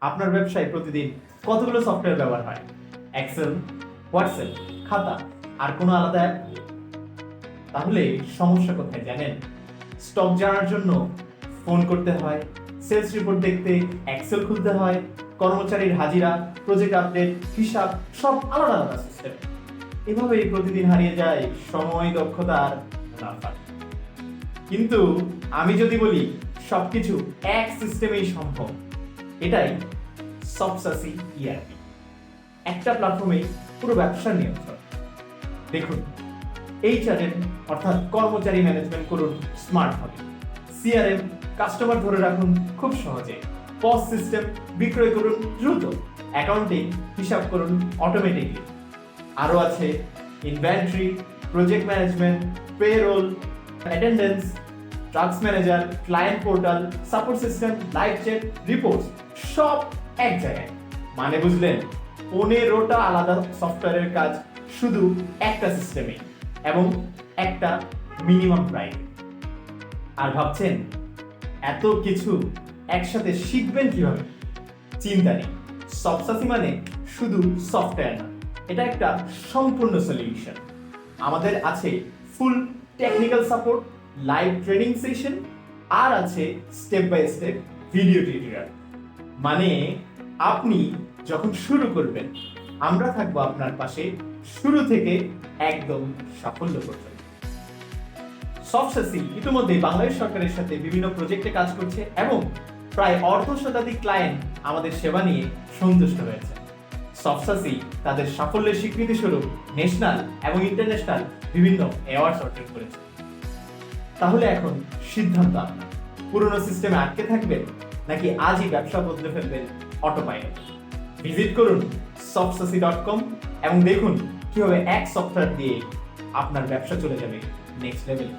আপনার ব্যবসায় প্রতিদিন কতগুলো সফটওয়্যার ব্যবহার হয়? এক্সেল, হোয়াটসঅ্যাপ, খাতা, আর কোনো আলাদা অ্যাপ? তাহলে সমস্যা কোথায় জানেন? স্টক জানার জন্য ফোন করতে হয়, সেলস রিপোর্ট দেখতে এক্সেল খুলতে হয়, কর্মচারীর হাজিরা, প্রজেক্ট আপডেট, হিসাব সব আলাদা আলাদা সিস্টেম। এভাবেই প্রতিদিন হারিয়ে যায় সময়, দক্ষতা আর মুনাফা। কিন্তু আমি যদি বলি সবকিছু এক সিস্টেমেই সম্ভব, এটাই সফটসাসি ইআরপি। একটা প্ল্যাটফর্মে পুরো ব্যবসার নিয়ন্ত্রণ। দেখুন, এইচআরএম অর্থাৎ কর্মচারী ম্যানেজমেন্ট করুন স্মার্ট ভাবে, সিআরএম কাস্টমার ধরে রাখুন খুব সহজে, পস সিস্টেম বিক্রয় করুন দ্রুত, অ্যাকাউন্টিং হিসাব করুন অটোমেটিকলি। আরও আছে inventory, project management, payroll, attendance, tracks manager, client portal, support system, live chat, reports সব এক জায়গায়। মানে বুঝলেন, 15টা আলাদা সফটওয়্যারের কাজ শুধু একটা সিস্টেমে এবং একটা মিনিমাম প্রাইস। আর ভাবছেন এত কিছু একসাথে শিখবেন কিভাবে? চিন্তা নেই, সফটসাসি মানে শুধু সফটওয়্যার না, এটা একটা সম্পূর্ণ সলিউশন। আমাদের আছে full technical support, live training session, আর আছে step by step video tutorial. মানে আপনি যখন শুরু করবেন, আমরা থাকবো আপনার পাশে শুরু থেকে একদম সাফল্য পর্যন্ত। সফটসাসি ইতিমধ্যে বাংলাদেশ সরকারের সাথে বিভিন্ন প্রজেক্টে কাজ করছে এবং প্রায় অর্ধশতাধিক ক্লায়েন্ট আমাদের সেবা নিয়ে সন্তুষ্ট হয়েছে। সফটসাসি তাদের সাফল্যের স্বীকৃতি স্বরূপ ন্যাশনাল এবং ইন্টারন্যাশনাল বিভিন্ন অ্যাওয়ার্ডস অর্জন করেছে। তাহলে এখন সিদ্ধান্ত আপনার, পুরনো সিস্টেমে আটকে থাকবেন নাকি আজই ব্যবসা বদলে ফেলবেন অটো পাইলট। ভিজিট করুন softsassy.com এবং দেখুন কিভাবে এক সফটওয়্যার দিয়ে আপনার ব্যবসা চলে যাবে নেক্সট লেভেলে।